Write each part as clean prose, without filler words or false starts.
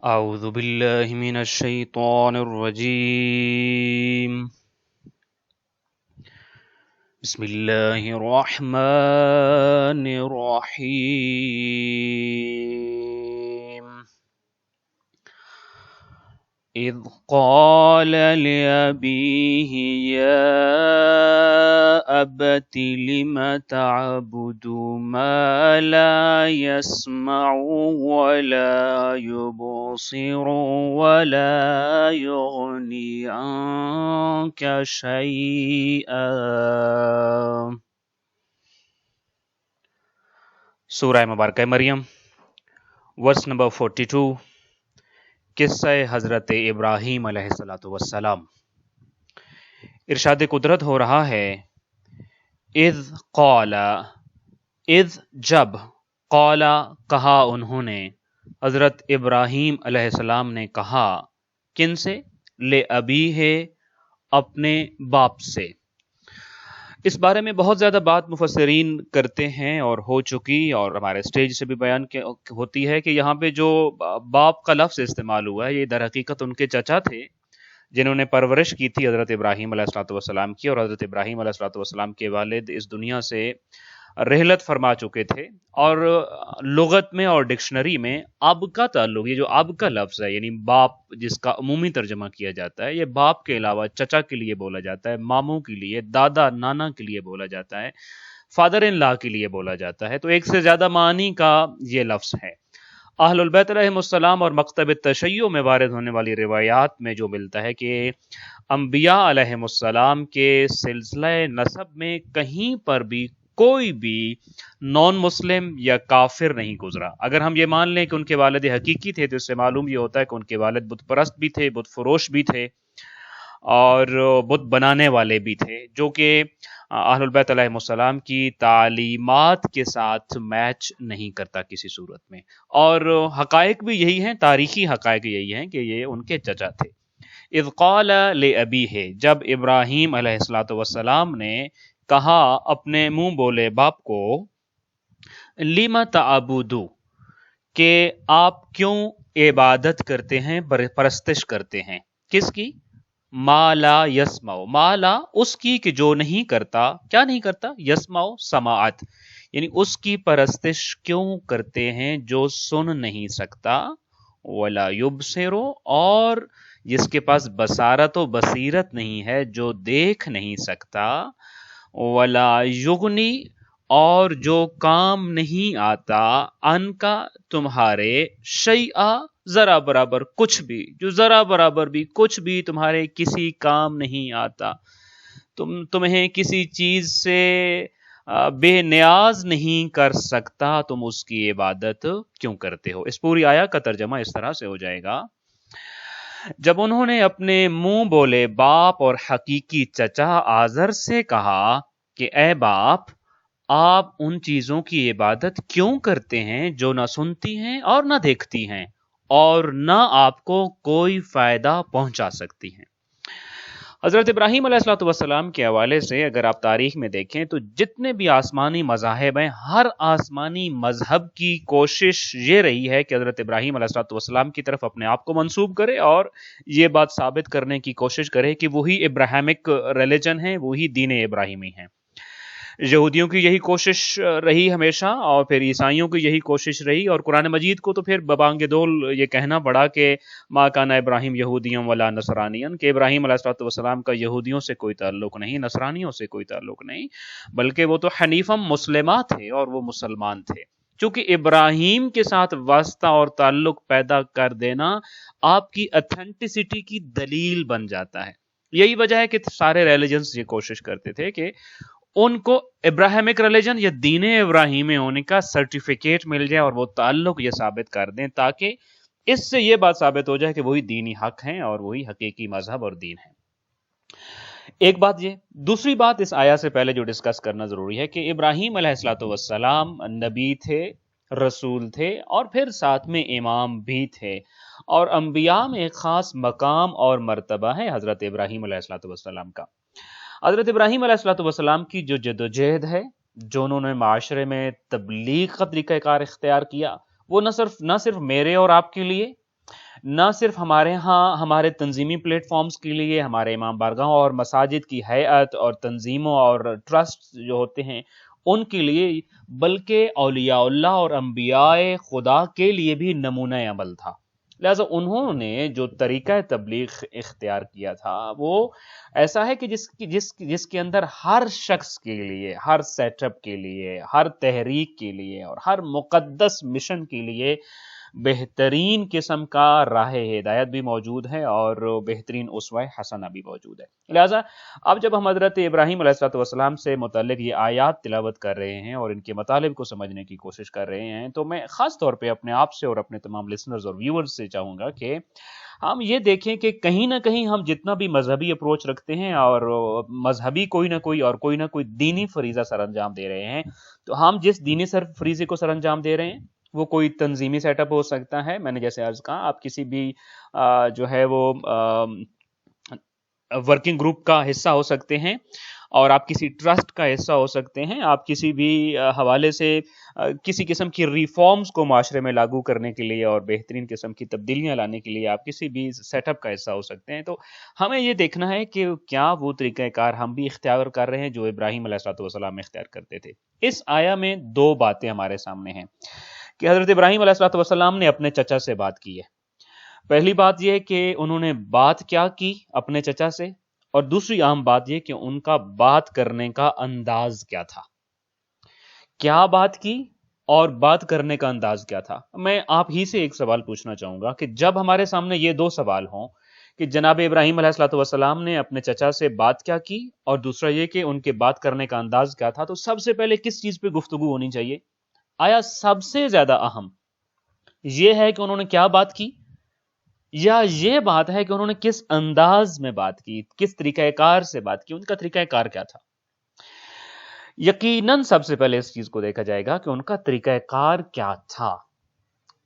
أعوذ بالله من الشيطان الرجيم. بسم الله الرحمن الرحيم. إذ قال لأبيه يا أبت لم تعبد ما لا يسمع ولا يبصر ولا يغني عنك شيئا. سورہ مبارکہ مریم، ورس نمبر 42، قصہ حضرت ابراہیم علیہ السلام۔ ارشاد قدرت ہو رہا ہے اذ قال، اذ جب، قال کہا انہوں نے، حضرت ابراہیم علیہ السلام نے کہا، کن سے؟ لے ابی ہے، اپنے باپ سے۔ اس بارے میں بہت زیادہ بات مفسرین کرتے ہیں اور ہو چکی، اور ہمارے سٹیج سے بھی بیان ہوتی ہے کہ یہاں پہ جو باپ کا لفظ استعمال ہوا ہے یہ در حقیقت ان کے چچا تھے جنہوں نے پرورش کی تھی حضرت ابراہیم علیہ السلام کی، اور حضرت ابراہیم علیہ السلام کے والد اس دنیا سے رحلت فرما چکے تھے۔ اور لغت میں اور ڈکشنری میں اب کا تعلق، یہ جو اب کا لفظ ہے یعنی باپ جس کا عمومی ترجمہ کیا جاتا ہے، یہ باپ کے علاوہ چچا کے لیے بولا جاتا ہے، ماموں کے لیے، دادا نانا کے لیے بولا جاتا ہے، فادر ان لا کے لیے بولا جاتا ہے۔ تو ایک سے زیادہ معنی کا یہ لفظ ہے۔ اہل البیت علیہم السلام اور مکتب تشیع میں وارد ہونے والی روایات میں جو ملتا ہے کہ انبیاء علیہم السلام کے سلسلہ نسب میں کہیں پر بھی کوئی بھی نان مسلم یا کافر نہیں گزرا۔ اگر ہم یہ مان لیں کہ ان کے والد حقیقی تھے تو اس سے معلوم یہ ہوتا ہے کہ ان کے والد بت پرست بھی تھے، بت فروش بھی تھے، اور بت بنانے والے بھی تھے، جو کہ اہل البیت علیہ السلام کی تعلیمات کے ساتھ میچ نہیں کرتا کسی صورت میں۔ اور حقائق بھی یہی ہیں، تاریخی حقائق یہی ہیں کہ یہ ان کے چچا تھے۔ اذ قال لأبیہ، جب ابراہیم علیہ السلام نے کہا اپنے منہ بولے باپ کو، لم تعبدو، کہ آپ کیوں عبادت کرتے ہیں، پرستش کرتے ہیں، کس کی؟ ما لا یسمع، ما لا اس کی کہ جو نہیں کرتا، کیا نہیں کرتا؟ یسمع سماعت، یعنی اس کی پرستش کیوں کرتے ہیں جو سن نہیں سکتا، ولا یبصر، اور جس کے پاس بصارت و بصیرت نہیں ہے، جو دیکھ نہیں سکتا، ولا یغنی، اور جو کام نہیں آتا، ان کا تمہارے، شیئا ذرا برابر کچھ بھی، جو ذرا برابر بھی کچھ بھی تمہارے کسی کام نہیں آتا، تمہیں کسی چیز سے بے نیاز نہیں کر سکتا، تم اس کی عبادت کیوں کرتے ہو؟ اس پوری آیا کا ترجمہ اس طرح سے ہو جائے گا، جب انہوں نے اپنے منہ بولے باپ اور حقیقی چچا آزر سے کہا کہ اے باپ، آپ ان چیزوں کی عبادت کیوں کرتے ہیں جو نہ سنتی ہیں اور نہ دیکھتی ہیں اور نہ آپ کو کوئی فائدہ پہنچا سکتی ہیں؟ حضرت ابراہیم علیہ السلام کے حوالے سے اگر آپ تاریخ میں دیکھیں تو جتنے بھی آسمانی مذاہب ہیں، ہر آسمانی مذہب کی کوشش یہ رہی ہے کہ حضرت ابراہیم علیہ السلام کی طرف اپنے آپ کو منسوب کرے اور یہ بات ثابت کرنے کی کوشش کرے کہ وہی ابراہیمک ریلیجن ہے، وہی دین ابراہیمی ہے۔ یہودیوں کی یہی کوشش رہی ہمیشہ، اور پھر عیسائیوں کی یہی کوشش رہی، اور قرآن مجید کو تو پھر ببانگ دول یہ کہنا پڑا کہ ما کان ابراہیم یہودیوں ولا نصرانیاً، کہ ابراہیم علیہ السلام کا یہودیوں سے کوئی تعلق نہیں، نصرانیوں سے کوئی تعلق نہیں، بلکہ وہ تو حنیفم مسلمہ تھے اور وہ مسلمان تھے۔ چونکہ ابراہیم کے ساتھ واسطہ اور تعلق پیدا کر دینا آپ کی اتھینٹسٹی کی دلیل بن جاتا ہے۔ یہی وجہ ہے کہ سارے ریلیجنز یہ کوشش کرتے تھے کہ ان کو ابراہیمک ریلیجن یا دین ابراہیمی ہونے کا سرٹیفکیٹ مل جائے اور وہ تعلق یہ ثابت کر دیں تاکہ اس سے یہ بات ثابت ہو جائے کہ وہی دینی حق ہیں اور وہی حقیقی مذہب اور دین ہے۔ ایک بات یہ، دوسری بات اس آیا سے پہلے جو ڈسکس کرنا ضروری ہے کہ ابراہیم علیہ السلام نبی تھے، رسول تھے، اور پھر ساتھ میں امام بھی تھے، اور انبیاء میں ایک خاص مقام اور مرتبہ ہے حضرت ابراہیم علیہ السلام کا۔ حضرت ابراہیم علیہ السلام کی جو جدوجہد ہے، جو انہوں نے معاشرے میں تبلیغ کا طریقہ کار اختیار کیا، وہ نہ صرف میرے اور آپ کے لیے، نہ صرف ہمارے ہاں ہمارے تنظیمی پلیٹ فارمز کے لیے، ہمارے امام بارگاہوں اور مساجد کی ہیئت اور تنظیموں اور ٹرسٹ جو ہوتے ہیں ان کے لیے، بلکہ اولیاء اللہ اور انبیاء خدا کے لیے بھی نمونہ عمل تھا۔ لہذا انہوں نے جو طریقہ تبلیغ اختیار کیا تھا وہ ایسا ہے کہ جس کے اندر ہر شخص کے لیے، ہر سیٹ اپ کے لیے، ہر تحریک کے لیے اور ہر مقدس مشن کے لیے بہترین قسم کا راہ ہدایت بھی موجود ہے اور بہترین اسوہ حسنہ بھی موجود ہے۔ لہذا اب جب ہم حضرت ابراہیم علیہ السلام سے متعلق یہ آیات تلاوت کر رہے ہیں اور ان کے مطالب کو سمجھنے کی کوشش کر رہے ہیں، تو میں خاص طور پہ اپنے آپ سے اور اپنے تمام لسنرز اور ویورز سے چاہوں گا کہ ہم یہ دیکھیں کہ کہیں نہ کہیں ہم جتنا بھی مذہبی اپروچ رکھتے ہیں اور مذہبی کوئی نہ کوئی دینی فریضہ سر انجام دے رہے ہیں، تو ہم جس دینی فریضے کو سر انجام دے رہے ہیں وہ کوئی تنظیمی سیٹ اپ ہو سکتا ہے، میں نے جیسے عرض کہا آپ کسی بھی جو ہے وہ ورکنگ گروپ کا حصہ ہو سکتے ہیں، اور آپ کسی ٹرسٹ کا حصہ ہو سکتے ہیں، آپ کسی بھی حوالے سے کسی قسم کی ریفارمز کو معاشرے میں لاگو کرنے کے لیے اور بہترین قسم کی تبدیلیاں لانے کے لیے آپ کسی بھی سیٹ اپ کا حصہ ہو سکتے ہیں۔ تو ہمیں یہ دیکھنا ہے کہ کیا وہ طریقہ کار ہم بھی اختیار کر رہے ہیں جو ابراہیم علیہ السلام اختیار کرتے تھے۔ اس آیا میں دو باتیں ہمارے سامنے ہیں کہ حضرت ابراہیم علیہ السلام نے اپنے چچا سے بات کی ہے۔ پہلی بات یہ کہ انہوں نے بات کیا کی اپنے چچا سے، اور دوسری اہم بات یہ کہ ان کا بات کرنے کا انداز کیا تھا۔ کیا بات کی اور بات کرنے کا انداز کیا تھا؟ میں آپ ہی سے ایک سوال پوچھنا چاہوں گا کہ جب ہمارے سامنے یہ دو سوال ہوں کہ جناب ابراہیم علیہ السلام نے اپنے چچا سے بات کیا کی اور دوسرا یہ کہ ان کے بات کرنے کا انداز کیا تھا، تو سب سے پہلے کس چیز پہ گفتگو ہونی چاہیے؟ آیا سب سے زیادہ اہم یہ ہے کہ انہوں نے کیا بات کی، یا یہ بات ہے کہ انہوں نے کس انداز میں بات کی، کس طریقہ کار سے بات کی، ان کا طریقہ کار کیا تھا؟ یقیناً سب سے پہلے اس چیز کو دیکھا جائے گا کہ ان کا طریقہ کار کیا تھا۔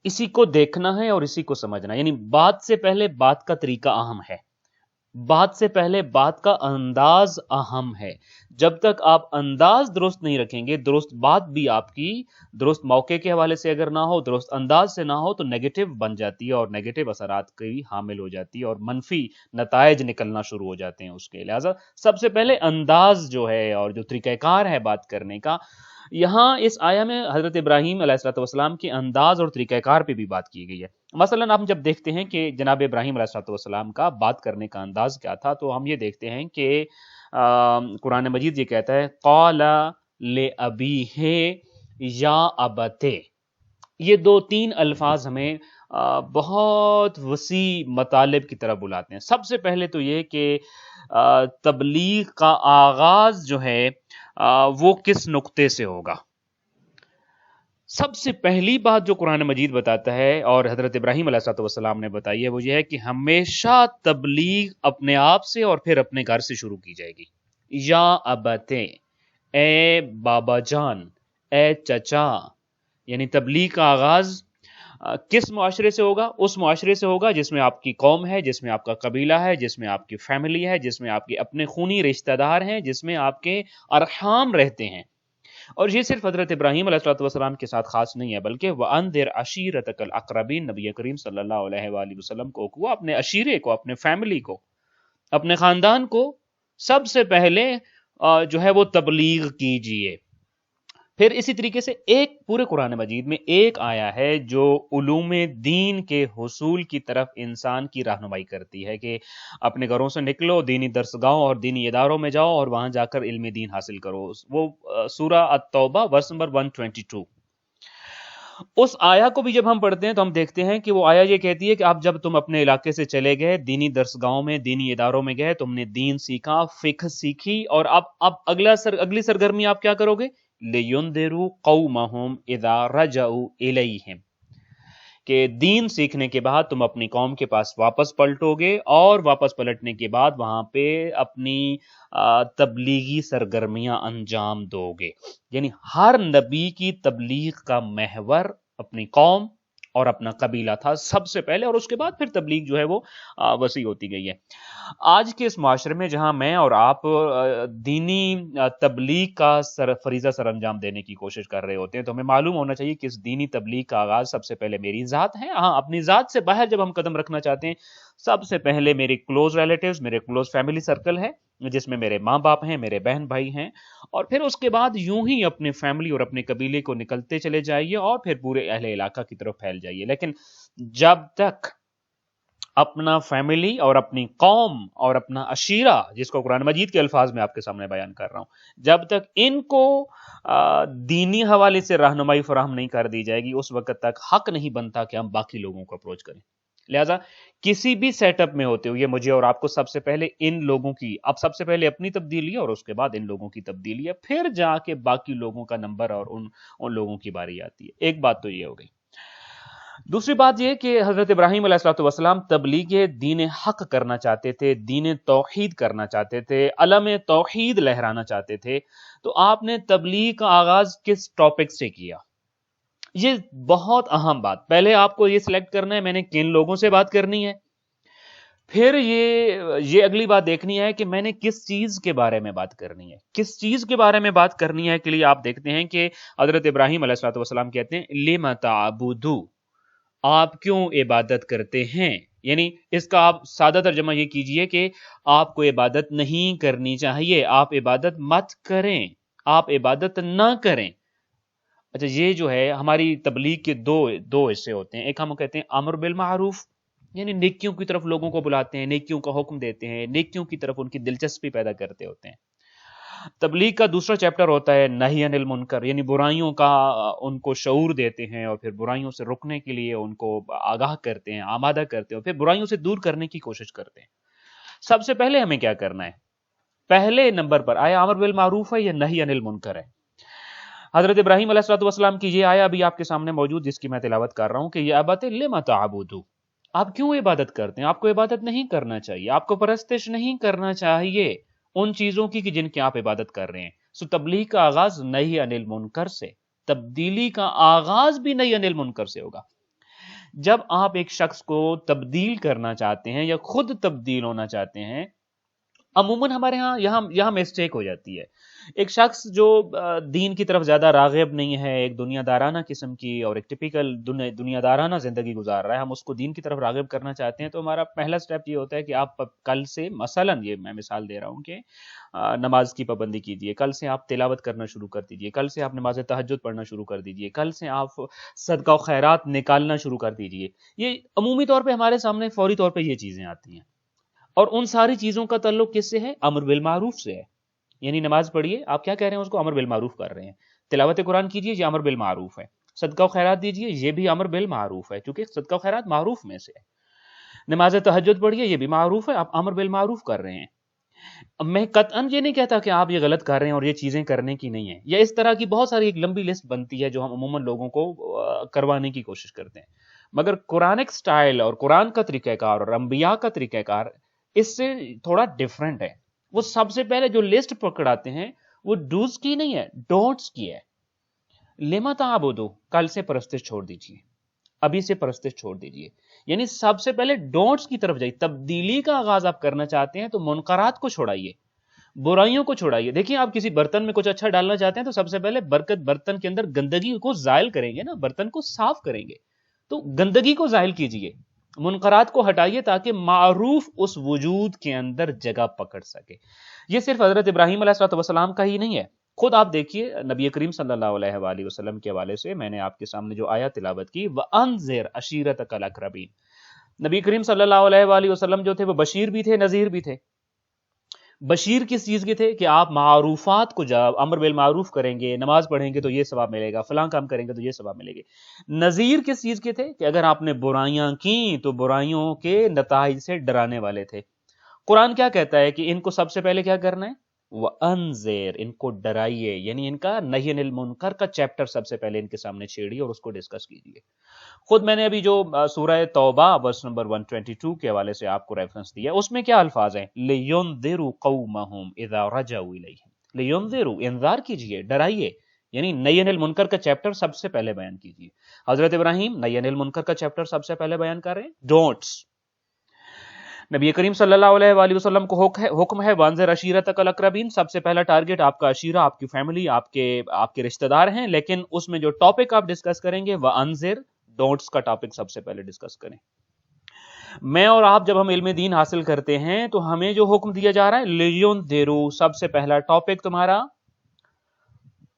اسی کو دیکھنا ہے اور اسی کو سمجھنا، یعنی بات سے پہلے بات کا طریقہ اہم ہے، بات سے پہلے بات کا انداز اہم ہے۔ جب تک آپ انداز درست نہیں رکھیں گے، درست بات بھی آپ کی درست موقع کے حوالے سے اگر نہ ہو، درست انداز سے نہ ہو، تو نیگیٹو بن جاتی ہے اور نیگیٹو اثرات کی حامل ہو جاتی ہے اور منفی نتائج نکلنا شروع ہو جاتے ہیں اس کے۔ لہٰذا سب سے پہلے انداز جو ہے اور جو طریقہ کار ہے بات کرنے کا، یہاں اس آیا میں حضرت ابراہیم علیہ السلام کے انداز اور طریقہ کار پہ بھی بات کی گئی ہے۔ مثلا ہم جب دیکھتے ہیں کہ جناب ابراہیم علیہ السلام کا بات کرنے کا انداز کیا تھا، تو ہم یہ دیکھتے ہیں کہ قرآن مجید یہ کہتا ہے قال لأبیہ یا ابت۔ یہ دو تین الفاظ ہمیں بہت وسیع مطالب کی طرف بلاتے ہیں۔ سب سے پہلے تو یہ کہ تبلیغ کا آغاز جو ہے وہ کس نقطے سے ہوگا۔ سب سے پہلی بات جو قرآن مجید بتاتا ہے اور حضرت ابراہیم علیہ السلام نے بتائی ہے وہ یہ ہے کہ ہمیشہ تبلیغ اپنے آپ سے اور پھر اپنے گھر سے شروع کی جائے گی۔ یا ابتے، اے بابا جان، اے چچا، یعنی تبلیغ کا آغاز کس معاشرے سے ہوگا؟ اس معاشرے سے ہوگا جس میں آپ کی قوم ہے، جس میں آپ کا قبیلہ ہے، جس میں آپ کی فیملی ہے، جس میں آپ کے اپنے خونی رشتہ دار ہیں، جس میں آپ کے ارحام رہتے ہیں۔ اور یہ صرف حضرت ابراہیم علیہ السلام کے ساتھ خاص نہیں ہے، بلکہ وَأَنذِرْ عَشِيرَتَكَ الْأَقْرَبِينَ، نبی کریم صلی اللہ علیہ وآلہ وسلم کو وہ اپنے عشیرے کو، اپنے فیملی کو، اپنے خاندان کو سب سے پہلے جو ہے وہ تبلیغ کیجئے۔ پھر اسی طریقے سے ایک پورے قرآن مجید میں ایک آیا ہے جو علوم دین کے حصول کی طرف انسان کی رہنمائی کرتی ہے کہ اپنے گھروں سے نکلو، دینی درسگاہوں اور دینی اداروں میں جاؤ اور وہاں جا کر علم دین حاصل کرو۔ وہ سورہ التوبہ ورس نمبر 122۔ اس آیا کو بھی جب ہم پڑھتے ہیں تو ہم دیکھتے ہیں کہ وہ آیا یہ کہتی ہے کہ اب جب تم اپنے علاقے سے چلے گئے، دینی درسگاہوں میں، دینی اداروں میں گئے، تم نے دین سیکھا، فقہ سیکھی، اور اب اگلی سرگرمی آپ کیا کرو گے؟ لِيُنذِرُوا قَوْمَهُمْ إِذَا رَجَعُوا إِلَيْهِمْ، کہ دین سیکھنے کے بعد تم اپنی قوم کے پاس واپس پلٹو گے اور واپس پلٹنے کے بعد وہاں پہ اپنی تبلیغی سرگرمیاں انجام دو گے۔ یعنی ہر نبی کی تبلیغ کا محور اپنی قوم اور اپنا قبیلہ تھا سب سے پہلے، اور اس کے بعد پھر تبلیغ جو ہے وہ وسیع ہوتی گئی ہے۔ آج کے اس معاشرے میں جہاں میں اور آپ دینی تبلیغ کا فریضہ سر انجام دینے کی کوشش کر رہے ہوتے ہیں، تو ہمیں معلوم ہونا چاہیے کہ اس دینی تبلیغ کا آغاز سب سے پہلے میری ذات ہے۔ ہاں، اپنی ذات سے باہر جب ہم قدم رکھنا چاہتے ہیں، سب سے پہلے میرے کلوز ریلیٹیوز، میرے کلوز فیملی سرکل ہے، جس میں میرے ماں باپ ہیں، میرے بہن بھائی ہیں، اور پھر اس کے بعد یوں ہی اپنے فیملی اور اپنے قبیلے کو نکلتے چلے جائیے اور پھر پورے اہل علاقہ کی طرف پھیل جائیے۔ لیکن جب تک اپنا فیملی اور اپنی قوم اور اپنا عشیرہ، جس کو قرآن مجید کے الفاظ میں آپ کے سامنے بیان کر رہا ہوں، جب تک ان کو دینی حوالے سے رہنمائی فراہم نہیں کر دی جائے گی، اس وقت تک حق نہیں بنتا کہ ہم باقی لوگوں کو اپروچ کریں۔ لہذا کسی بھی سیٹ اپ میں ہوتے ہوئے مجھے اور آپ کو سب سے پہلے ان لوگوں کی، اب سب سے پہلے اپنی تبدیلی ہے اور اس کے بعد ان لوگوں کی تبدیلی ہے، پھر جا کے باقی لوگوں کا نمبر اور ان لوگوں کی باری آتی ہے۔ ایک بات تو یہ ہو گئی۔ دوسری بات یہ کہ حضرت ابراہیم علیہ السلام تبلیغ دین حق کرنا چاہتے تھے، دین توحید کرنا چاہتے تھے، علم توحید لہرانا چاہتے تھے، تو آپ نے تبلیغ کا آغاز کس ٹاپک سے کیا؟ یہ بہت اہم بات، پہلے آپ کو یہ سلیکٹ کرنا ہے میں نے کن لوگوں سے بات کرنی ہے، پھر یہ اگلی بات دیکھنی ہے کہ میں نے کس چیز کے بارے میں بات کرنی ہے۔ کس چیز کے بارے میں بات کرنی ہے کے لیے آپ دیکھتے ہیں کہ حضرت ابراہیم علیہ السلام کہتے ہیں لِمَ تَعْبُدُونَ، آپ کیوں عبادت کرتے ہیں؟ یعنی اس کا آپ سادہ ترجمہ یہ کیجئے کہ آپ کو عبادت نہیں کرنی چاہیے، آپ عبادت مت کریں، آپ عبادت نہ کریں۔ اچھا، یہ جو ہے ہماری تبلیغ کے دو حصے ہوتے ہیں۔ ایک ہم کہتے ہیں امر بالمعروف، یعنی نیکیوں کی طرف لوگوں کو بلاتے ہیں، نیکیوں کا حکم دیتے ہیں، نیکیوں کی طرف ان کی دلچسپی پیدا کرتے ہوتے ہیں۔ تبلیغ کا دوسرا چیپٹر ہوتا ہے نہی عن المنکر، یعنی برائیوں کا ان کو شعور دیتے ہیں اور پھر برائیوں سے رکنے کے لیے ان کو آگاہ کرتے ہیں، آمادہ کرتے ہیں، اور پھر برائیوں سے دور کرنے کی کوشش کرتے ہیں۔ سب سے پہلے ہمیں کیا کرنا ہے؟ پہلے نمبر پر آیا امر بالمعروف ہے یا نہی عن المنکر ہے؟ حضرت ابراہیم علیہ السلام کی یہ آیا ابھی آپ کے سامنے موجود، جس کی میں تلاوت کر رہا ہوں کہ یہ ابت لما تعبدون، آپ کیوں عبادت کرتے ہیں؟ آپ کو عبادت نہیں کرنا چاہیے، آپ کو پرستش نہیں کرنا چاہیے ان چیزوں کی کہ جن کی آپ عبادت کر رہے ہیں۔ سو تبلیغ کا آغاز نہی عن المنکر سے، تبدیلی کا آغاز بھی نہی عن المنکر سے ہوگا۔ جب آپ ایک شخص کو تبدیل کرنا چاہتے ہیں یا خود تبدیل ہونا چاہتے ہیں، عموماً ہمارے ہاں یہاں مسٹیک ہو جاتی ہے۔ ایک شخص جو دین کی طرف زیادہ راغب نہیں ہے، ایک دنیا دارانہ قسم کی اور ایک ٹپیکل دنیا دارانہ زندگی گزار رہا ہے، ہم اس کو دین کی طرف راغب کرنا چاہتے ہیں، تو ہمارا پہلا سٹیپ یہ ہوتا ہے کہ آپ کل سے، مثلاً یہ میں مثال دے رہا ہوں کہ نماز کی پابندی کیجئے، کل سے آپ تلاوت کرنا شروع کر دیجئے، کل سے آپ نماز تہجد پڑھنا شروع کر دیجئے، کل سے آپ صدقہ و خیرات نکالنا شروع کر دیجئے۔ یہ عمومی طور پہ ہمارے سامنے فوری طور پہ یہ چیزیں آتی ہیں، اور ان ساری چیزوں کا تعلق کس سے ہے؟ امر بالمعروف سے ہے۔ یعنی نماز پڑھیے، آپ کیا کہہ رہے ہیں؟ اس کو امر بالمعروف کر رہے ہیں۔ تلاوت قرآن کیجیے، یہ امر بالمعروف ہے۔ صدقہ و خیرات دیجیے، یہ بھی امر بالمعروف ہے، کیونکہ صدقہ و خیرات معروف میں سے ہے۔ نماز تہجد پڑھیے، یہ بھی معروف ہے، آپ امر بالمعروف کر رہے ہیں۔ اب میں قطعاً یہ نہیں کہتا کہ آپ یہ غلط کر رہے ہیں اور یہ چیزیں کرنے کی نہیں ہیں، یا اس طرح کی بہت ساری ایک لمبی لسٹ بنتی ہے جو ہم عموماً لوگوں کو کروانے کی کوشش کرتے ہیں، مگر قرآنک سٹائل اور قرآن کا طریقہ کار اور انبیاء کا طریقہ کار اس سے تھوڑا ڈیفرنٹ ہے۔ وہ سب سے پہلے جو لسٹ پکڑاتے ہیں وہ ڈوز کی نہیں ہے، ڈونٹس کی ہے۔ لما تعبدو، کل سے پرستش چھوڑ دیجیے، ابھی سے پرستش چھوڑ دیجیے، یعنی سب سے پہلے ڈونٹس کی طرف جائیے۔ تبدیلی کا آغاز آپ کرنا چاہتے ہیں تو منکرات کو چھوڑائیے، برائیوں کو چھوڑائیے۔ دیکھیں، آپ کسی برتن میں کچھ اچھا ڈالنا چاہتے ہیں تو سب سے پہلے برتن کے اندر گندگی کو زائل کریں گے نا، برتن کو صاف کریں گے، تو گندگی کو زائل کیجیے، منکرات کو ہٹائیے تاکہ معروف اس وجود کے اندر جگہ پکڑ سکے۔ یہ صرف حضرت ابراہیم علیہ السلام کا ہی نہیں ہے، خود آپ دیکھیے نبی کریم صلی اللہ علیہ وآلہ وسلم کے حوالے سے میں نے آپ کے سامنے جو آیت تلاوت کی، وَأَنذِرْ عَشِيرَتَكَ الْأَقْرَبِينَ، نبی کریم صلی اللہ علیہ وآلہ وسلم جو تھے وہ بشیر بھی تھے، نذیر بھی تھے۔ بشیر کس چیز کے تھے؟ کہ آپ معروفات کو جب امر بالمعروف کریں گے، نماز پڑھیں گے تو یہ ثواب ملے گا، فلاں کام کریں گے تو یہ ثواب ملے گے۔ نذیر کس چیز کے تھے؟ کہ اگر آپ نے برائیاں کی تو برائیوں کے نتائج سے ڈرانے والے تھے۔ قرآن کیا کہتا ہے کہ ان کو سب سے پہلے کیا کرنا ہے؟ وَأَنذِرْ، ان کو ڈرائیے، یعنی ان کا نہی عن المنکر کا چیپٹر سب سے پہلے ان کے سامنے چھیڑیے اور اس کو ڈسکس کیجیے۔ خود میں نے ابھی جو سورہ توبہ ورس نمبر 122 کے حوالے سے آپ کو ریفرنس دیا، اس میں کیا الفاظ ہیں؟ لِيُنذِرُوا قَوْمَهُمْ إِذَا رَجَعُوا إِلَيْهِمْ، لِيُنذِرُوا، انذار کیجیے، ڈرائیے یعنی نہی عن المنکر کا چیپٹر سب سے پہلے بیان کیجیے. حضرت ابراہیم نہی عن المنکر کا چیپٹر سب سے پہلے بیان کر رہے ہیں, ڈونٹس. نبی کریم صلی اللہ علیہ وآلہ وسلم کو حکم ہے وانذر عشیرتک الاقربین, سب سے پہلا ٹارگٹ آپ کا عشیرہ, آپ کی فیملی, آپ کے رشتہ دار ہیں, لیکن اس میں جو ٹاپک آپ ڈسکس کریں گے وانذر, ڈونٹس کا ٹاپک سب سے پہلے ڈسکس کریں. میں اور آپ جب ہم علم دین حاصل کرتے ہیں تو ہمیں جو حکم دیا جا رہا ہے لیونذرو, سب سے پہلا ٹاپک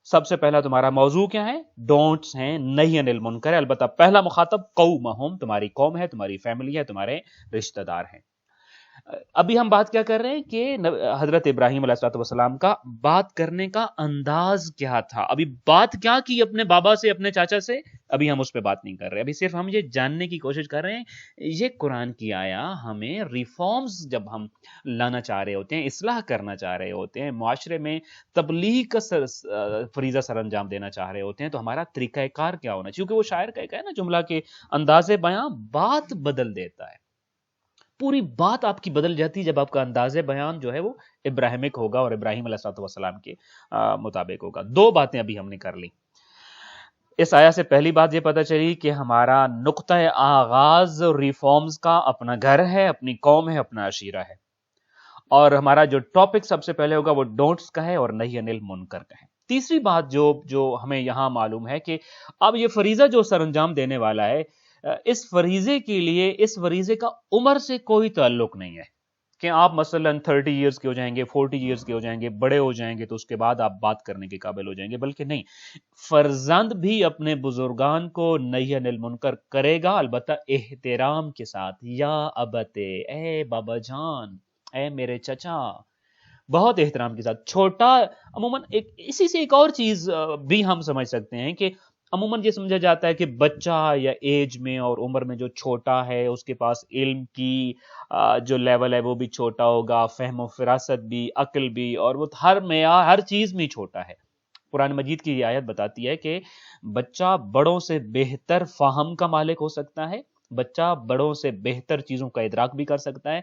سب سے پہلا تمہارا موضوع کیا ہے؟ ڈونٹس ہیں, نہی عن المنکر. البتہ پہلا مخاطب قومہم, تمہاری قوم ہے, تمہاری فیملی ہے, تمہارے رشتہ دار ہیں. ابھی ہم بات کیا کر رہے ہیں کہ حضرت ابراہیم علیہ السلام کا بات کرنے کا انداز کیا تھا. ابھی بات کیا کی اپنے بابا سے, اپنے چاچا سے, ابھی ہم اس پہ بات نہیں کر رہے. ابھی صرف ہم یہ جاننے کی کوشش کر رہے ہیں یہ قرآن کی آیا ہمیں ریفارمز جب ہم لانا چاہ رہے ہوتے ہیں, اصلاح کرنا چاہ رہے ہوتے ہیں, معاشرے میں تبلیغ کا فریضہ سر انجام دینا چاہ رہے ہوتے ہیں, تو ہمارا طریقہ کار کیا ہونا چاہیے. کیونکہ وہ شاعر کا نا جملہ کے انداز بیاں بات بدل دیتا ہے. پوری بات آپ کی بدل جاتی ہے جب آپ کا انداز بیان جو ہے وہ ابراہیمک ہوگا اور ابراہیم علیہ السلام کے مطابق ہوگا. دو باتیں ابھی ہم نے کر لی. اس آیا سے پہلی بات یہ پتہ چلی کہ ہمارا نقطہ آغاز ریفارمز کا اپنا گھر ہے, اپنی قوم ہے, اپنا عشیرہ ہے, اور ہمارا جو ٹاپک سب سے پہلے ہوگا وہ ڈونٹس کا ہے اور نہی عن المنکر کا ہے. تیسری بات جو ہمیں یہاں معلوم ہے کہ اب یہ فریضہ جو سر انجام دینے والا ہے, اس فریضے کے لیے اس فریضے کا عمر سے کوئی تعلق نہیں ہے کہ آپ مثلا 30 ایئرز کے ہو جائیں گے, 40 ایئرز کے ہو جائیں گے, بڑے ہو جائیں گے تو اس کے بعد آپ بات کرنے کے قابل ہو جائیں گے, بلکہ نہیں, فرزند بھی اپنے بزرگان کو نہی عن المنکر کرے گا, البتہ احترام کے ساتھ. یا ابتے, اے بابا جان, اے میرے چچا, بہت احترام کے ساتھ. چھوٹا عموماً اسی سے ایک اور چیز بھی ہم سمجھ سکتے ہیں کہ عموماً یہ سمجھا جاتا ہے کہ بچہ یا ایج میں اور عمر میں جو چھوٹا ہے اس کے پاس علم کی جو لیول ہے وہ بھی چھوٹا ہوگا, فہم و فراست بھی, عقل بھی, اور وہ ہر معیار ہر چیز میں چھوٹا ہے. قرآن مجید کی یہ آیت بتاتی ہے کہ بچہ بڑوں سے بہتر فہم کا مالک ہو سکتا ہے, بچہ بڑوں سے بہتر چیزوں کا ادراک بھی کر سکتا ہے,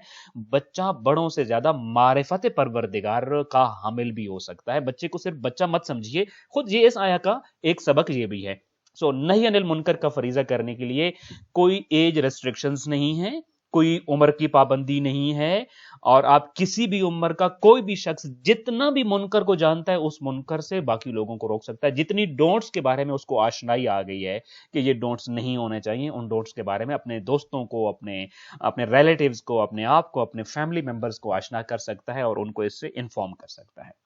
بچہ بڑوں سے زیادہ معرفت پروردگار کا حامل بھی ہو سکتا ہے. بچے کو صرف بچہ مت سمجھیے, خود یہ اس آیا کا ایک سبق یہ بھی ہے. سو نہی عن المنکر کا فریضہ کرنے کے لیے کوئی ایج ریسٹرکشنز نہیں ہیں, کوئی عمر کی پابندی نہیں ہے, اور آپ کسی بھی عمر کا کوئی بھی شخص جتنا بھی منکر کو جانتا ہے اس منکر سے باقی لوگوں کو روک سکتا ہے. جتنی ڈونٹس کے بارے میں اس کو آشنائی آ گئی ہے کہ یہ ڈونٹس نہیں ہونے چاہیے, ان ڈونٹس کے بارے میں اپنے دوستوں کو, اپنے ریلیٹیوز کو, اپنے آپ کو, اپنے فیملی ممبرز کو آشنا کر سکتا ہے اور ان کو اس سے انفارم کر سکتا ہے.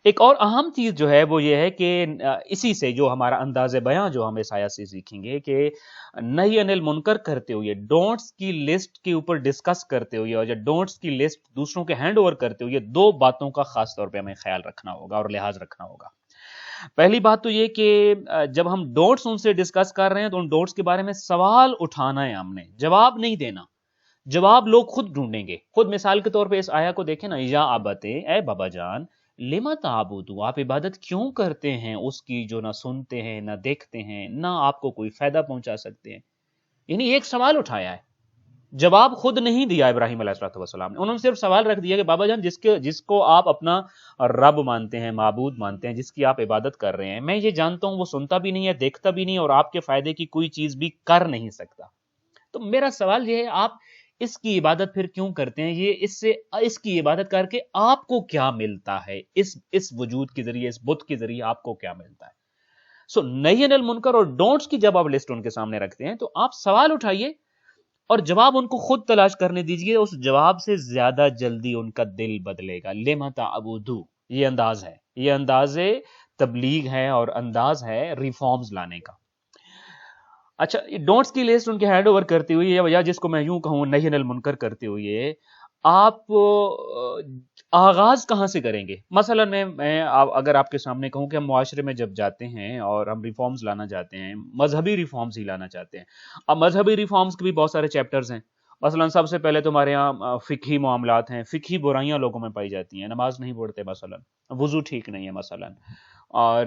ایک اور اہم چیز جو ہے وہ یہ ہے کہ اسی سے جو ہمارا انداز بیان جو ہم اس آیت سے سیکھیں گے کہ نہی عن المنکر کرتے ہوئے, ڈونٹس کی لسٹ کے اوپر ڈسکس کرتے ہوئے اور ڈونٹس کی لسٹ دوسروں کے ہینڈ اوور کرتے ہوئے دو باتوں کا خاص طور پہ ہمیں خیال رکھنا ہوگا اور لحاظ رکھنا ہوگا. پہلی بات تو یہ کہ جب ہم ڈونٹس ان سے ڈسکس کر رہے ہیں تو ان ڈونٹس کے بارے میں سوال اٹھانا ہے, ہم نے جواب نہیں دینا. جواب لوگ خود ڈھونڈیں گے. خود مثال کے طور پہ اس آیا کو دیکھیں نا, یا ابتے, اے بابا جان, لما تعبدون, آپ عبادت کیوں کرتے ہیں اس کی جو نہ سنتے ہیں, نہ دیکھتے ہیں, نہ آپ کو کوئی فائدہ پہنچا سکتے ہیں. یعنی ایک سوال اٹھایا ہے, جواب خود نہیں دیا ابراہیم علیہ السلام نے. انہوں نے صرف سوال رکھ دیا کہ بابا جان جس کو آپ اپنا رب مانتے ہیں, معبود مانتے ہیں, جس کی آپ عبادت کر رہے ہیں, میں یہ جانتا ہوں وہ سنتا بھی نہیں ہے, دیکھتا بھی نہیں, اور آپ کے فائدے کی کوئی چیز بھی کر نہیں سکتا. تو میرا سوال یہ ہے, آپ اس کی عبادت پھر کیوں کرتے ہیں؟ یہ اس کی عبادت کر کے آپ کو کیا ملتا ہے؟ اس وجود کے ذریعے, اس بت کے ذریعے آپ کو کیا ملتا ہے؟ سو نہی عن المنکر اور ڈونٹس کی جب آپ لسٹ ان کے سامنے رکھتے ہیں تو آپ سوال اٹھائیے اور جواب ان کو خود تلاش کرنے دیجئے. اس جواب سے زیادہ جلدی ان کا دل بدلے گا. لما تعبدون, یہ انداز ہے, یہ انداز تبلیغ ہے اور انداز ہے ریفارمز لانے کا. اچھا, ڈونٹس کی لسٹ ان کے ہینڈ اوور کرتے ہوئے, یا جس کو میں یوں کہوں نہی عن المنکر کرتے ہوئے, آپ آغاز کہاں سے کریں گے؟ مثلا میں اگر آپ کے سامنے کہوں کہ ہم معاشرے میں جب جاتے ہیں اور ہم ریفارمز لانا چاہتے ہیں, مذہبی ریفارمز ہی لانا چاہتے ہیں. اب مذہبی ریفارمز کے بھی بہت سارے چیپٹرز ہیں. مثلا سب سے پہلے تو ہمارے یہاں فقہی معاملات ہیں, فقہی برائیاں لوگوں میں پائی جاتی ہیں. نماز نہیں پڑھتے مثلا, وضو ٹھیک نہیں ہے مثلا, اور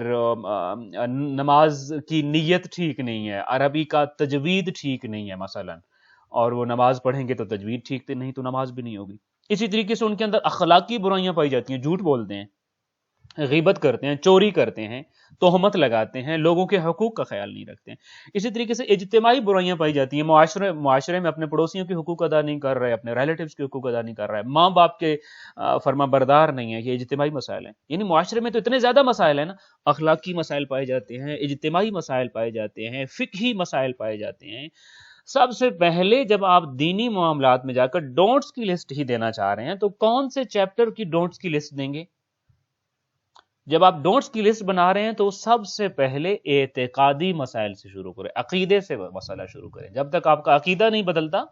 نماز کی نیت ٹھیک نہیں ہے, عربی کا تجوید ٹھیک نہیں ہے مثلا, اور وہ نماز پڑھیں گے تو تجوید ٹھیک نہیں تو نماز بھی نہیں ہوگی. اسی طریقے سے ان کے اندر اخلاقی برائیاں پائی جاتی ہیں, جھوٹ بولتے ہیں, غیبت کرتے ہیں، چوری کرتے ہیں، تہمت لگاتے ہیں، لوگوں کے حقوق کا خیال نہیں رکھتے ہیں۔ اسی طریقے سے اجتماعی برائیاں پائی جاتی ہیں، معاشرے میں اپنے پڑوسیوں کے حقوق ادا نہیں کر رہے، اپنے ریلیٹیوز کے حقوق ادا نہیں کر رہے، ماں باپ کے فرما بردار نہیں ہے، یہ اجتماعی مسائل ہیں۔ یعنی معاشرے میں تو اتنے زیادہ مسائل ہیں نا، اخلاقی مسائل پائے جاتے ہیں، اجتماعی مسائل پائے جاتے ہیں، فقہی مسائل پائے جاتے ہیں۔ سب سے پہلے جب آپ دینی معاملات میں جا کر ڈونٹس کی لسٹ ہی دینا چاہ رہے ہیں تو کون سے چیپٹر کی ڈونٹس کی لسٹ دیں گے؟ جب آپ ڈونٹس کی لسٹ بنا رہے ہیں تو سب سے پہلے اعتقادی مسائل سے شروع کریں، عقیدے سے مسئلہ شروع کریں۔ جب تک آپ کا عقیدہ نہیں بدلتا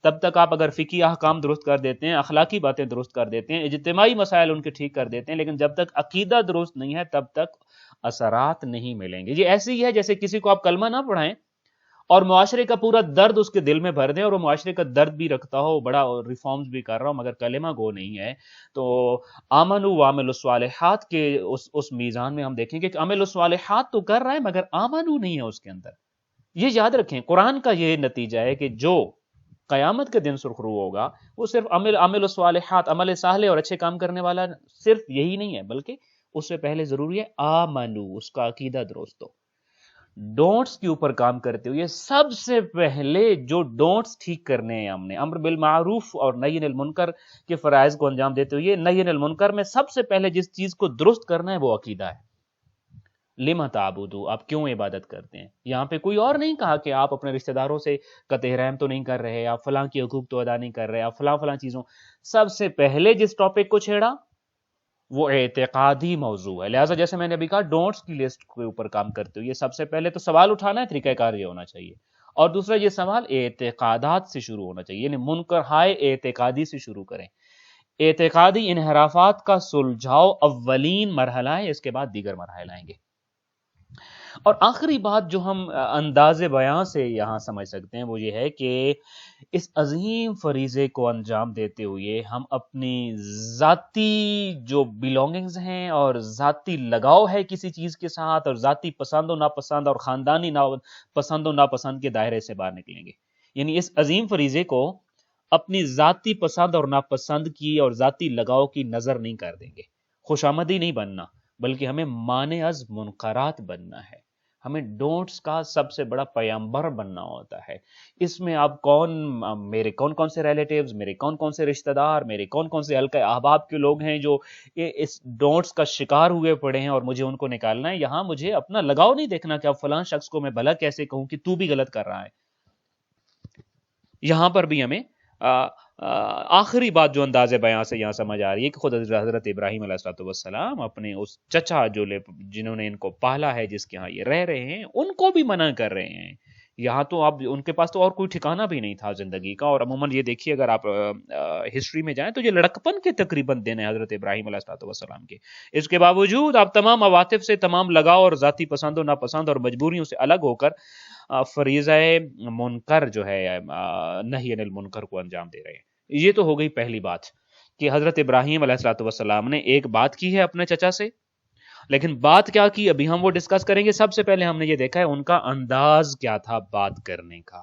تب تک آپ اگر فقہی احکام درست کر دیتے ہیں، اخلاقی باتیں درست کر دیتے ہیں، اجتماعی مسائل ان کے ٹھیک کر دیتے ہیں، لیکن جب تک عقیدہ درست نہیں ہے تب تک اثرات نہیں ملیں گے۔ یہ ایسی ہی ہے جیسے کسی کو آپ کلمہ نہ پڑھائیں اور معاشرے کا پورا درد اس کے دل میں بھر دیں، اور وہ معاشرے کا درد بھی رکھتا ہو، بڑا ریفارمز بھی کر رہا ہو، مگر کلمہ گو نہیں ہے، تو آمنوا وعملوا الصالحات کے اس میزان میں ہم دیکھیں گے کہ عمل الصالحات تو کر رہا ہے مگر آمنو نہیں ہے اس کے اندر۔ یہ یاد رکھیں، قرآن کا یہ نتیجہ ہے کہ جو قیامت کے دن سرخرو ہوگا وہ صرف عمل الصالحات، عمل صالح اور اچھے کام کرنے والا صرف یہی نہیں ہے، بلکہ اس سے پہلے ضروری ہے آمنو، اس کا عقیدہ درست ہو۔ ڈونٹس کے اوپر کام کرتے ہوئے سب سے پہلے جو ڈونٹس ٹھیک کرنے ہیں، ہم نے امر بالمعروف اور نہی عن المنکر کے فرائض کو انجام دیتے ہوئے نہی عن المنکر میں سب سے پہلے جس چیز کو درست کرنا ہے وہ عقیدہ ہے۔ لما تعبدوا، آپ کیوں عبادت کرتے ہیں؟ یہاں پہ کوئی اور نہیں کہا کہ آپ اپنے رشتہ داروں سے قطع رحم تو نہیں کر رہے، آپ فلاں کے حقوق تو ادا نہیں کر رہے، آپ فلاں چیزوں۔ سب سے پہلے جس ٹاپک کو چھیڑا وہ اعتقادی موضوع ہے، لہٰذا جیسے میں نے ابھی کہا ڈونٹس کی لسٹ کے اوپر کام کرتے ہوئے سب سے پہلے تو سوال اٹھانا ہے، طریقہ کار یہ ہونا چاہیے، اور دوسرا یہ سوال اعتقادات سے شروع ہونا چاہیے، یعنی منکر ہائے اعتقادی سے شروع کریں۔ اعتقادی انحرافات کا سلجھاؤ اولین مرحلہ ہے، اس کے بعد دیگر مراحل آئیں گے۔ اور آخری بات جو ہم انداز بیان سے یہاں سمجھ سکتے ہیں وہ یہ ہے کہ اس عظیم فریضے کو انجام دیتے ہوئے ہم اپنی ذاتی جو بیلونگنگز ہیں اور ذاتی لگاؤ ہے کسی چیز کے ساتھ، اور ذاتی پسند و ناپسند اور خاندانی پسند و ناپسند کے دائرے سے باہر نکلیں گے۔ یعنی اس عظیم فریضے کو اپنی ذاتی پسند اور ناپسند کی اور ذاتی لگاؤ کی نظر نہیں کر دیں گے۔ خوش آمدی نہیں بننا، بلکہ ہمیں مانع از منکرات بننا ہے، ہمیں ڈونٹس کا سب سے بڑا پیامبر بننا ہوتا ہے۔ اس میں آپ میرے کون سے ریلیٹیوز، میرے کون سے رشتہ دار، میرے کون سے حلقہ احباب کے لوگ ہیں جو اس ڈونٹس کا شکار ہوئے پڑے ہیں اور مجھے ان کو نکالنا ہے۔ یہاں مجھے اپنا لگاؤ نہیں دیکھنا کہ اب فلاں شخص کو میں بھلا کیسے کہوں کہ تو بھی غلط کر رہا ہے۔ یہاں پر بھی ہمیں آخری بات جو انداز بیان سے یہاں سمجھ آ رہی ہے کہ خود حضرت ابراہیم علیہ السلام اپنے اس چچا جنہوں نے ان کو پالا ہے، جس کے ہاں یہ رہ رہے ہیں، ان کو بھی منع کر رہے ہیں۔ یہاں تو اب ان کے پاس تو اور کوئی ٹھکانہ بھی نہیں تھا زندگی کا، اور عموماً یہ دیکھیے اگر آپ ہسٹری میں جائیں تو یہ لڑکپن کے تقریباً دن ہیں حضرت ابراہیم علیہ السلام کے۔ اس کے باوجود آپ تمام عواطف سے، تمام لگاؤ اور ذاتی پسند و ناپسند اور مجبوریوں سے الگ ہو کر فریضہ منکر جو ہے نہی عن المنکر کو انجام دے رہے ہیں۔ یہ تو ہو گئی پہلی بات کہ حضرت ابراہیم علیہ السلام نے ایک بات کی ہے اپنے چچا سے، لیکن بات کیا کی ابھی ہم وہ ڈسکس کریں گے۔ سب سے پہلے ہم نے یہ دیکھا ہے ان کا انداز کیا تھا بات کرنے کا۔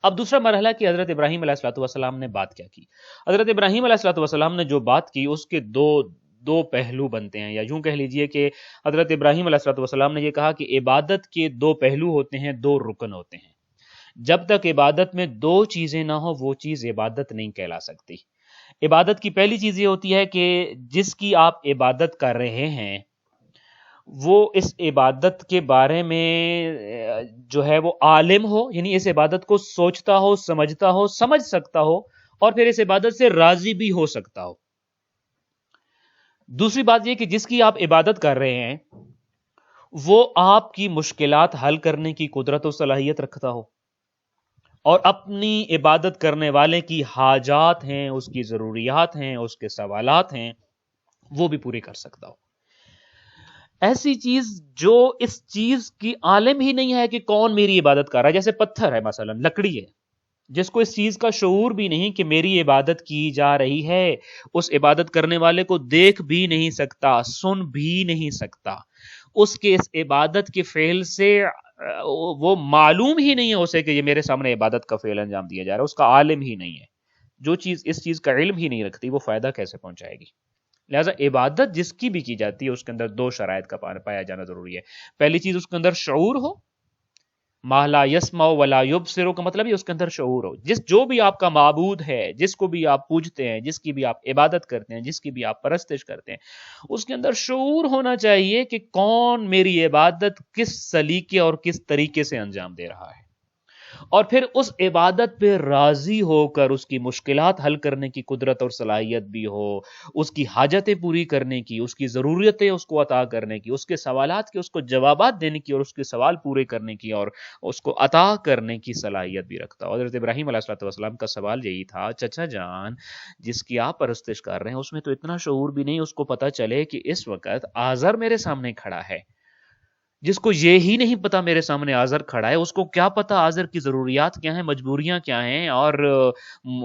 اب دوسرا مرحلہ کہ حضرت ابراہیم علیہ السلام نے بات کیا کی۔ حضرت ابراہیم علیہ السلام نے جو بات کی اس کے دو پہلو بنتے ہیں، یا یوں کہہ لیجئے کہ حضرت ابراہیم علیہ السلام نے یہ کہا کہ عبادت کے دو پہلو ہوتے ہیں، دو رکن ہوتے ہیں۔ جب تک عبادت میں دو چیزیں نہ ہو وہ چیز عبادت نہیں کہلا سکتی۔ عبادت کی پہلی چیز یہ ہوتی ہے کہ جس کی آپ عبادت کر رہے ہیں وہ اس عبادت کے بارے میں جو ہے وہ عالم ہو، یعنی اس عبادت کو سوچتا ہو، سمجھتا ہو، سمجھ سکتا ہو، اور پھر اس عبادت سے راضی بھی ہو سکتا ہو۔ دوسری بات یہ کہ جس کی آپ عبادت کر رہے ہیں وہ آپ کی مشکلات حل کرنے کی قدرت و صلاحیت رکھتا ہو، اور اپنی عبادت کرنے والے کی حاجات ہیں، اس کی ضروریات ہیں، اس کے سوالات ہیں، وہ بھی پوری کر سکتا ہو۔ ایسی چیز جو اس چیز کی عالم ہی نہیں ہے کہ کون میری عبادت کر رہا ہے، جیسے پتھر ہے، مثلا لکڑی ہے، جس کو اس چیز کا شعور بھی نہیں کہ میری عبادت کی جا رہی ہے، اس عبادت کرنے والے کو دیکھ بھی نہیں سکتا، سن بھی نہیں سکتا، اس کے اس عبادت کے فعل سے وہ معلوم ہی نہیں ہے اسے کہ یہ میرے سامنے عبادت کا فعل انجام دیا جا رہا ہے، اس کا عالم ہی نہیں ہے۔ جو چیز اس چیز کا علم ہی نہیں رکھتی وہ فائدہ کیسے پہنچائے گی؟ لہٰذا عبادت جس کی بھی کی جاتی ہے اس کے اندر دو شرائط کا پایا جانا ضروری ہے. پہلی چیز اس کے اندر شعور ہو، ما لا یسمع ولا یبصر کا مطلب یہ اس کے اندر شعور ہو. جو بھی آپ کا معبود ہے، جس کو بھی آپ پوجتے ہیں، جس کی بھی آپ عبادت کرتے ہیں، جس کی بھی آپ پرستش کرتے ہیں، اس کے اندر شعور ہونا چاہیے کہ کون میری عبادت کس سلیقے اور کس طریقے سے انجام دے رہا ہے، اور پھر اس عبادت پہ راضی ہو کر اس کی مشکلات حل کرنے کی قدرت اور صلاحیت بھی ہو، اس کی حاجتیں پوری کرنے کی، اس کی ضرورتیں اس کو عطا کرنے کی، اس کے سوالات کے اس کو جوابات دینے کی اور اس کے سوال پورے کرنے کی اور اس کو عطا کرنے کی صلاحیت بھی رکھتا ہو. حضرت ابراہیم علیہ الصلوۃ والسلام کا سوال یہی تھا، چچا جان جس کی آپ پرستش کر رہے ہیں اس میں تو اتنا شعور بھی نہیں اس کو پتہ چلے کہ اس وقت آزر میرے سامنے کھڑا ہے. جس کو یہ ہی نہیں پتا میرے سامنے آزر کھڑا ہے، اس کو کیا پتا آزر کی ضروریات کیا ہیں، مجبوریاں کیا ہیں، اور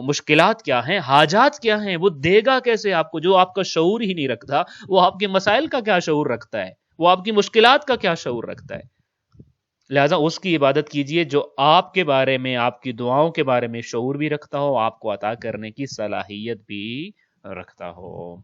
مشکلات کیا ہیں، حاجات کیا ہیں. وہ دے گا کیسے آپ کو جو آپ کا شعور ہی نہیں رکھتا؟ وہ آپ کے مسائل کا کیا شعور رکھتا ہے؟ وہ آپ کی مشکلات کا کیا شعور رکھتا ہے؟ لہٰذا اس کی عبادت کیجئے جو آپ کے بارے میں، آپ کی دعاؤں کے بارے میں شعور بھی رکھتا ہو، آپ کو عطا کرنے کی صلاحیت بھی رکھتا ہو.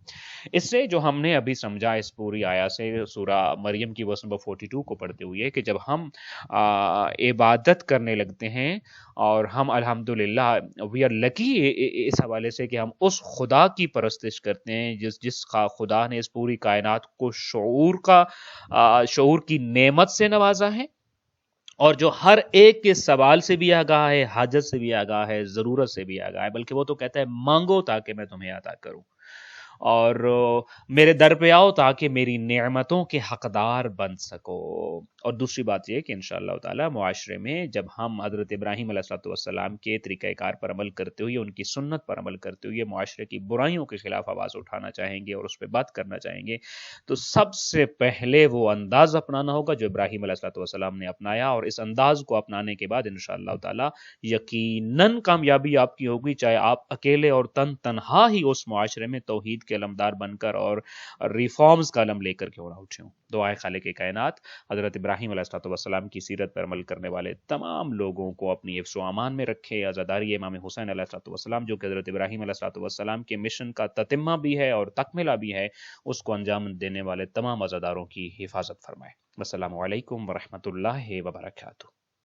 اس سے جو ہم نے ابھی سمجھا اس پوری آیا سے سورہ مریم کی ورس نمبر 42 کو پڑھتے ہوئے کہ جب ہم عبادت کرنے لگتے ہیں اور ہم الحمدللہ وی آر لکی اس حوالے سے کہ ہم اس خدا کی پرستش کرتے ہیں جس خدا نے اس پوری کائنات کو شعور کی نعمت سے نوازا ہے، اور جو ہر ایک کے سوال سے بھی آگاہ ہے، حاجت سے بھی آگاہ ہے، ضرورت سے بھی آگاہ ہے، بلکہ وہ تو کہتا ہے مانگو تاکہ میں تمہیں عطا کروں، اور میرے در پہ آؤ تاکہ میری نعمتوں کے حقدار بن سکو. اور دوسری بات یہ کہ انشاءاللہ تعالی معاشرے میں جب ہم حضرت ابراہیم علیہ الصلوۃ والسلام کے طریقہ کار پر عمل کرتے ہوئے، ان کی سنت پر عمل کرتے ہوئے معاشرے کی برائیوں کے خلاف آواز اٹھانا چاہیں گے اور اس پہ بات کرنا چاہیں گے، تو سب سے پہلے وہ انداز اپنانا ہوگا جو ابراہیم علیہ الصلوۃ والسلام نے اپنایا، اور اس انداز کو اپنانے کے بعد انشاءاللہ تعالی یقیناً کامیابی آپ کی ہوگی، چاہے آپ اکیلے اور تنہا ہی اس معاشرے میں توحید کے علمدار بن کر اور ریفارمز کا علم لے کر کیوں نہ اٹھے ہوں. دعائے خالق کائنات حضرت ابراہیم علیہ الصلوۃ والسلام کی سیرت پر عمل کرنے والے تمام لوگوں کو اپنی حفظ و امان میں رکھے. عزاداری امام حسین علیہ الصلوۃ والسلام جو کہ حضرت ابراہیم علیہ الصلوۃ والسلام کے مشن کا تتمہ بھی ہے اور تکملہ بھی ہے، اس کو انجام دینے والے تمام عزاداروں کی حفاظت فرمائے. السلام علیکم ورحمۃ اللہ وبرکاتہ.